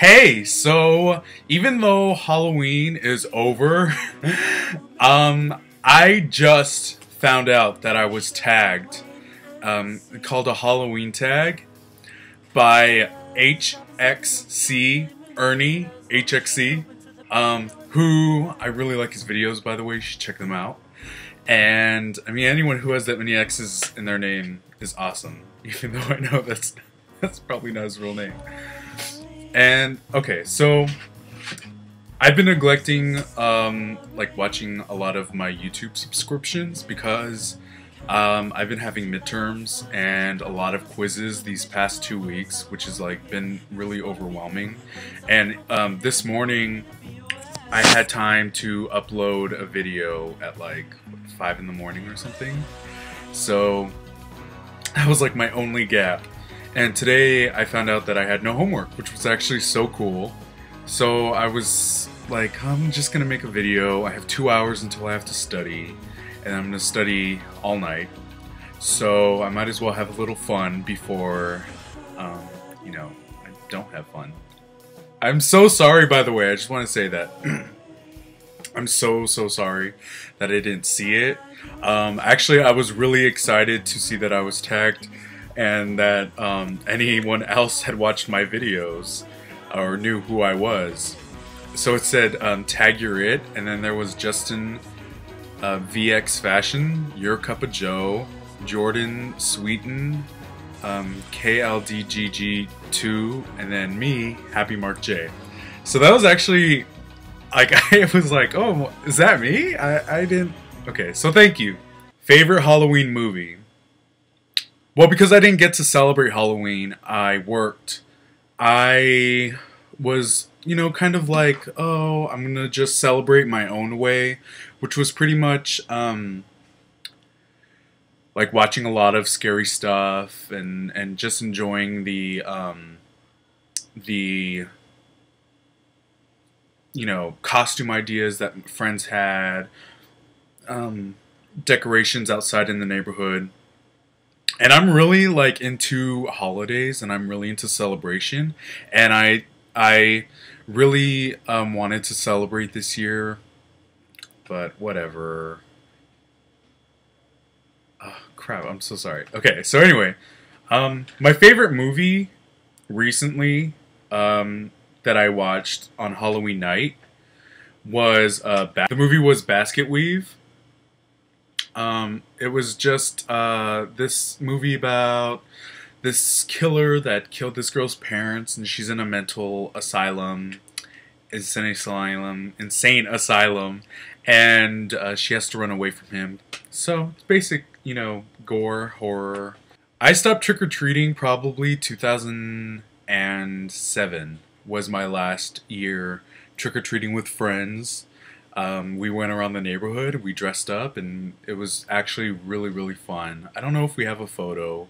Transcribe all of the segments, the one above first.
Hey, so even though Halloween is over, I just found out that I was tagged, called a Halloween tag by hxcERNIehxc, who I really like his videos, by the way. You should check them out. And I mean, anyone who has that many X's in their name is awesome, even though I know that's probably not his real name. And okay, so I've been neglecting like watching a lot of my YouTube subscriptions because I've been having midterms and a lot of quizzes these past 2 weeks, which has like been really overwhelming. And this morning I had time to upload a video at like 5 in the morning or something. So that was like my only gap. And today I found out that I had no homework, which was actually so cool. So I was like, I'm just gonna make a video. I have 2 hours until I have to study, and I'm gonna study all night. So I might as well have a little fun before, you know, I don't have fun. I'm so sorry, by the way. I just want to say that. I'm so sorry that I didn't see it. Actually, I was really excited to see that I was tagged and that anyone else had watched my videos or knew who I was. So it said tag your it, and then there was Justin VX Fashion, Your Cup of Joe, Jordan Sweeten, KLDGG2, and then me, happymarkkj. So that was actually like, I was like, oh, is that me? I didn't. Okay, so thank you. Favorite Halloween movie? Well, because I didn't get to celebrate Halloween, I worked. I was, you know, kind of like, oh, I'm gonna just celebrate my own way, which was pretty much like watching a lot of scary stuff and just enjoying the you know, costume ideas that friends had, decorations outside in the neighborhood. And I'm really like into holidays, and I'm really into celebration, and I really wanted to celebrate this year, but whatever. Oh, crap, I'm so sorry. Okay, so anyway, my favorite movie recently that I watched on Halloween night was the movie was Basket Weave. It was just this movie about this killer that killed this girl's parents, and she's in a mental asylum, insane asylum, and she has to run away from him. So it's basic, you know, gore, horror. I stopped trick-or-treating probably 2007 was my last year trick-or-treating with friends. We went around the neighborhood, we dressed up, and it was actually really fun. I don't know if we have a photo,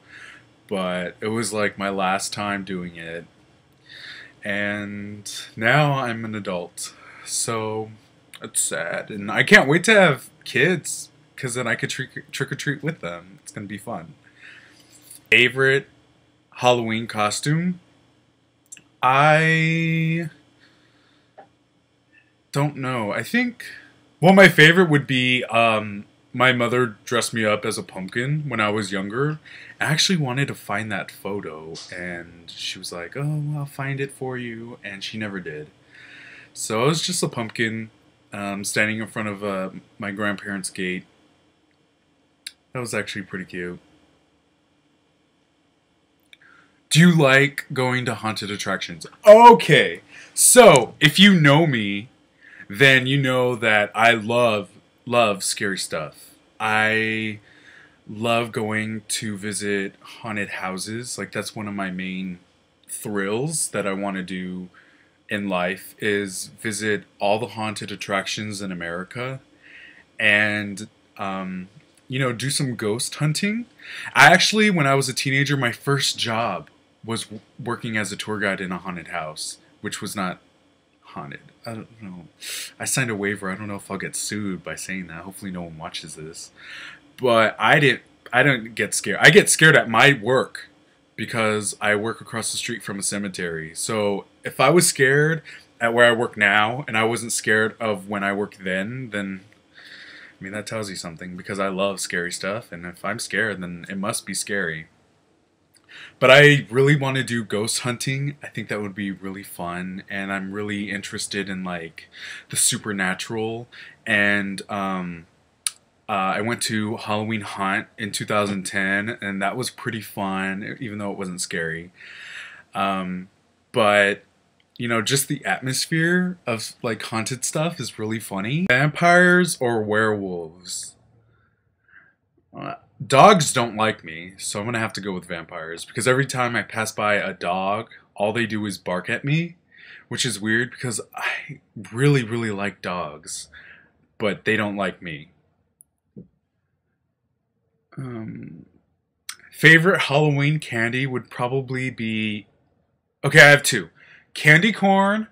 but it was like my last time doing it. And now I'm an adult, so it's sad. And I can't wait to have kids, because then I could trick-or-treat with them. It's going to be fun. Favorite Halloween costume? I don't know. I think, well, my favorite would be my mother dressed me up as a pumpkin when I was younger. I actually wanted to find that photo, and she was like, oh, I'll find it for you, and she never did. So I was just a pumpkin standing in front of my grandparents' gate. That was actually pretty cute. Do you like going to haunted attractions? Okay, so if you know me, then you know that I love scary stuff. I love going to visit haunted houses. Like, that's one of my main thrills that I want to do in life, is visit all the haunted attractions in America and you know, do some ghost hunting. I actually, when I was a teenager, my first job was working as a tour guide in a haunted house, which was not haunted. I don't know. I signed a waiver. I don't know if I'll get sued by saying that. Hopefully no one watches this. But I don't get scared. I get scared at my work, because I work across the street from a cemetery. So if I was scared at where I work now and I wasn't scared of when I worked then I mean that tells you something, because I love scary stuff, and if I'm scared then it must be scary. But I really want to do ghost hunting. I think that would be really fun, and I'm really interested in like the supernatural. And I went to Halloween Haunt in 2010, and that was pretty fun, even though it wasn't scary. But you know, just the atmosphere of like haunted stuff is really funny. Vampires or werewolves? Dogs don't like me, so I'm gonna have to go with vampires, because every time I pass by a dog, all they do is bark at me, which is weird because I really, really like dogs, but they don't like me. Favorite Halloween candy would probably be... Okay, I have two. Candy corn.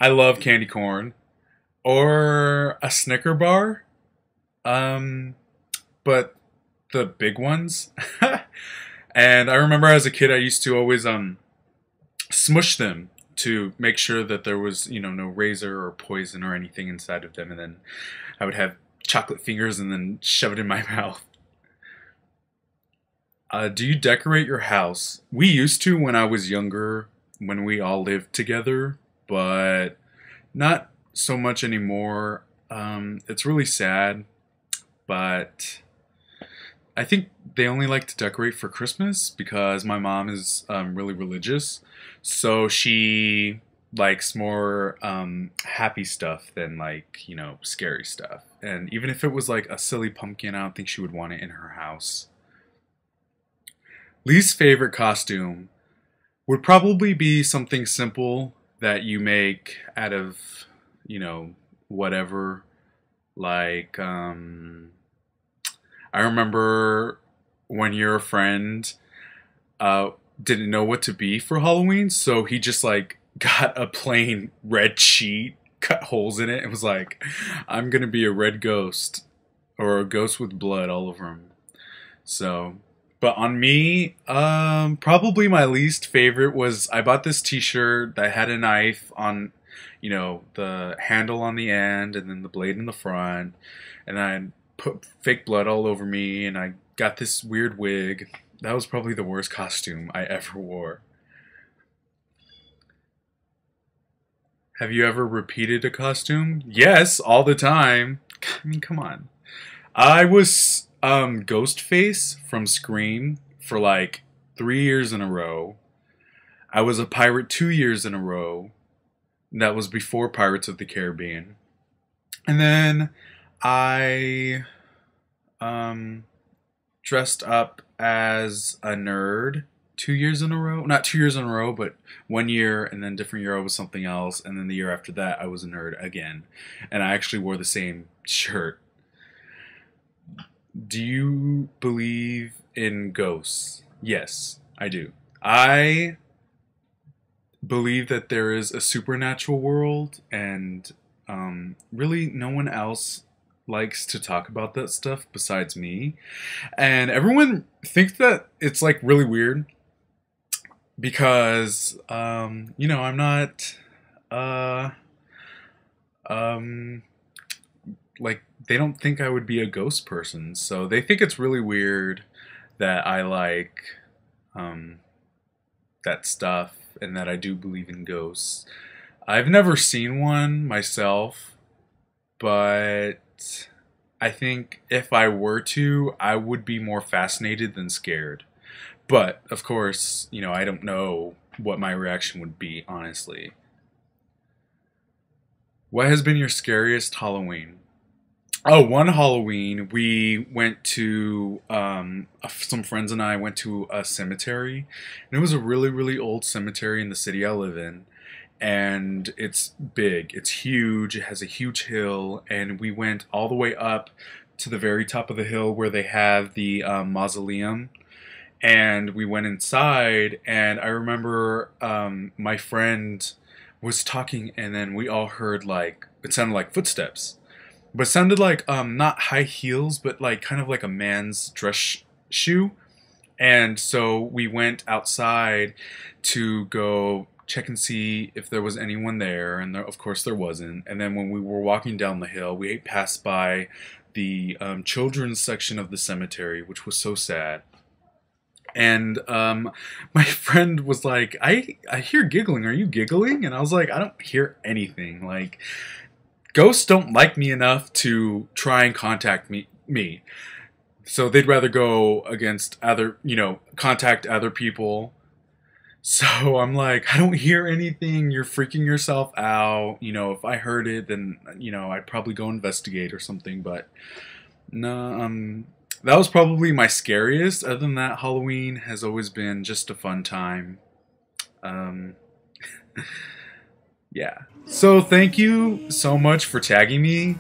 I love candy corn. Or a Snicker bar. But the big ones. And I remember as a kid I used to always smush them to make sure that there was, you know, no razor or poison or anything inside of them, and then I would have chocolate fingers and then shove it in my mouth. Do you decorate your house? We used to when I was younger, when we all lived together, but not so much anymore. It's really sad, but I think they only like to decorate for Christmas because my mom is really religious, so she likes more happy stuff than, like, you know, scary stuff. And even if it was like a silly pumpkin, I don't think she would want it in her house. Least favorite costume would probably be something simple that you make out of, you know, whatever. Like, I remember when your friend didn't know what to be for Halloween, so he just like got a plain red sheet, cut holes in it, and was like, I'm gonna be a red ghost, or a ghost with blood all over him. So, but on me, probably my least favorite was, I bought this t-shirt that had a knife on, you know, the handle on the end and then the blade in the front, and I put fake blood all over me, and I got this weird wig. That was probably the worst costume I ever wore. Have you ever repeated a costume? Yes, all the time. I mean, come on. I was Ghostface from Scream for like 3 years in a row. I was a pirate 2 years in a row. That was before Pirates of the Caribbean. And then I dressed up as a nerd 2 years in a row. Not 2 years in a row, but 1 year, and then different year I was something else, and then the year after that I was a nerd again. And I actually wore the same shirt. Do you believe in ghosts? Yes, I do. I believe that there is a supernatural world, and really no one else likes to talk about that stuff besides me. And everyone thinks that it's like really weird because you know, I'm not like, they don't think I would be a ghost person, so they think it's really weird that I like that stuff and that I do believe in ghosts. I've never seen one myself, but I think if I were to, I would be more fascinated than scared. But, of course, you know, I don't know what my reaction would be, honestly. What has been your scariest Halloween? Oh, one Halloween, we went to, some friends and I went to a cemetery. And it was a really, really old cemetery in the city I live in. And it's big, it's huge, it has a huge hill. And we went all the way up to the very top of the hill where they have the mausoleum. And we went inside, and I remember my friend was talking, and then we all heard, like, it sounded like footsteps. But it sounded like, not high heels, but like kind of like a man's dress shoe And so we went outside to go check and see if there was anyone there, and of course there wasn't. And then when we were walking down the hill, we passed by the children's section of the cemetery, which was so sad. And my friend was like, I hear giggling. Are you giggling? And I was like, I don't hear anything. Like, ghosts don't like me enough to try and contact me. So they'd rather go against other, contact other people. So I'm like, I don't hear anything. You're freaking yourself out. If I heard it, then, I'd probably go investigate or something. But no, that was probably my scariest. Other than that, Halloween has always been just a fun time. Yeah. So thank you so much for tagging me.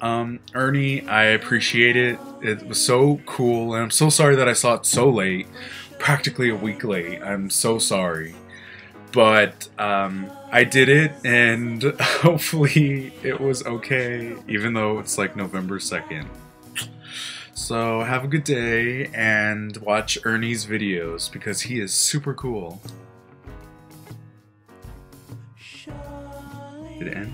Ernie, I appreciate it. It was so cool, and I'm so sorry that I saw it so late. Practically a week late. I'm so sorry. But I did it, and hopefully it was okay, even though it's like November 2nd. So have a good day, and watch Ernie's videos, because he is super cool. Did it end?